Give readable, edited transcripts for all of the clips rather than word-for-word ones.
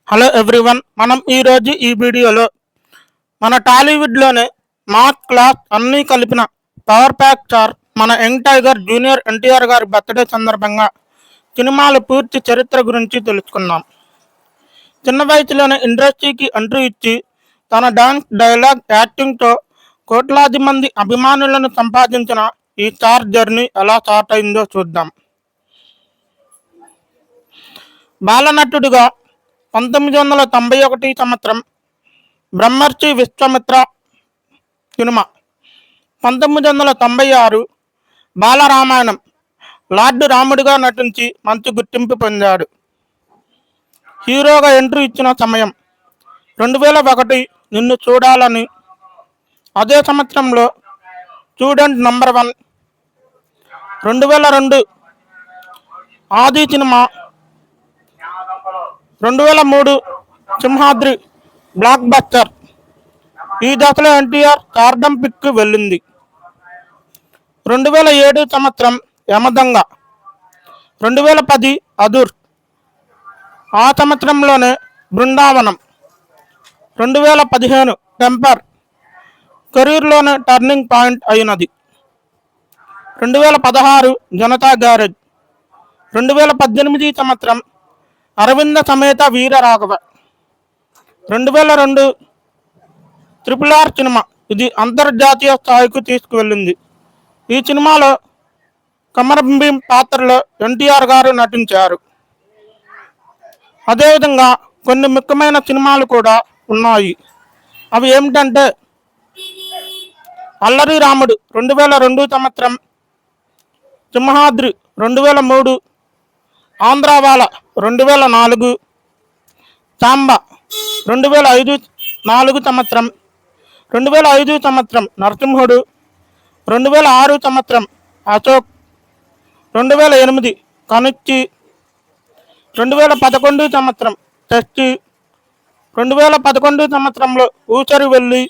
Hello everyone, మనం ఈరోజు ఈ వీడియోలో మన టాలీవుడ్లోనే మాస్ క్లాస్ అన్నీ కలిపిన పవర్ ప్యాక్ స్టార్ మన యంగ్ టైగర్ జూనియర్ ఎన్టీఆర్ గారి బర్త్డే సందర్భంగా సినిమాల పూర్తి చరిత్ర గురించి తెలుసుకుందాం. చిన్న వయసులోనే ఇండస్ట్రీకి ఎంట్రీ ఇచ్చి తన డాన్స్, డైలాగ్, యాక్టింగ్తో కోట్లాది మంది అభిమానులను సంపాదించిన ఈ స్టార్ జర్నీ ఎలా స్టార్ట్ అయిందో చూద్దాం. బాలనటుడిగా 1991 సంవత్సరం బ్రహ్మర్షి విశ్వామిత్ర సినిమా, 1996 బాలరామాయణం లార్డ్ రాముడిగా నటించి మంచి గుర్తింపు పొందాడు. హీరోగా ఎంట్రీ ఇచ్చిన సమయం 2001 నిన్ను చూడాలని, అదే సంవత్సరంలో స్టూడెంట్ నంబర్ 1, 2002 ఆది సినిమా, 2003 సింహాద్రి బ్లాక్ బస్టర్. ఈ దశలో ఎన్టీఆర్ స్టార్డమ్ పిక్ వెళ్ళింది. 2007 సంవత్సరం యమదంగ, 2010 అదుర్, ఆ సంవత్సరంలోనే బృందావనం, 2015 టెంపర్ కెరీర్లోనే టర్నింగ్ పాయింట్ అయినది. 2016 జనతా గ్యారేజ్, 2018 సంవత్సరం అరవింద సమేత వీర రాఘవ, 2002 RRR సినిమా. ఇది అంతర్జాతీయ స్థాయికి తీసుకువెళ్ళింది. ఈ సినిమాలో కమర్ భీం పాత్రలో ఎన్టీఆర్ గారు నటించారు. అదేవిధంగా కొన్ని ముఖ్యమైన సినిమాలు కూడా ఉన్నాయి. అవి ఏమిటంటే అల్లరి రాముడు 2002 సంవత్సరం, సింహాద్రి 2003, ఆంధ్రావాల 2004, సాంబ 2005 సంవత్సరం, 2005 సంవత్సరం నరసింహుడు, 2006 సంవత్సరం అశోక్, 2008 కనుచ్చి, 2011 సంవత్సరం టెస్టి, 2011 సంవత్సరంలో ఊసరి వెళ్ళి,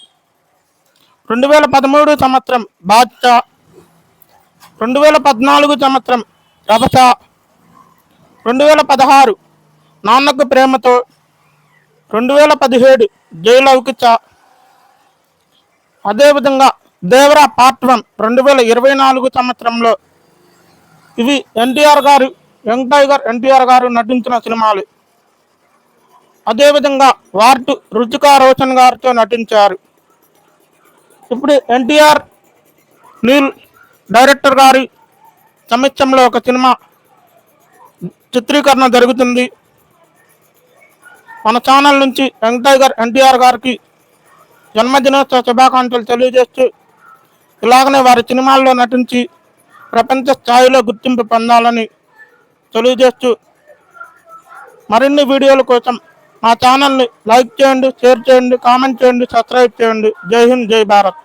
2013 సంవత్సరం బాద్షా, 2014 సంవత్సరం రభస, 2016 నాన్నకు ప్రేమతో, 2017 జైలవకుశ. అదేవిధంగా దేవరా పార్ట్ 1 2024 సంవత్సరంలో. ఇవి ఎన్టీఆర్ గారు, యంగ్ టైగర్ ఎన్టీఆర్ గారు నటించిన సినిమాలు. అదేవిధంగా వార్టు రుచికా రోషన్ గారితో నటించారు. ఇప్పుడు ఎన్టీఆర్ నీల్ డైరెక్టర్ గారి సమక్షంలో ఒక సినిమా చిత్రీకరణ జరుగుతుంది. మన ఛానల్ నుంచి యంగ్ టైగర్ ఎన్టీఆర్ గారికి జన్మదినోత్సవ శుభాకాంక్షలు తెలియజేస్తూ, ఇలాగనే వారి సినిమాల్లో నటించి ప్రపంచ స్థాయిలో గుర్తింపు పొందాలని తెలియజేస్తూ, మరిన్ని వీడియోల కోసం మా ఛానల్ని లైక్ చేయండి, షేర్ చేయండి, కామెంట్ చేయండి, సబ్స్క్రైబ్ చేయండి. జై హింద్, జై భారత్.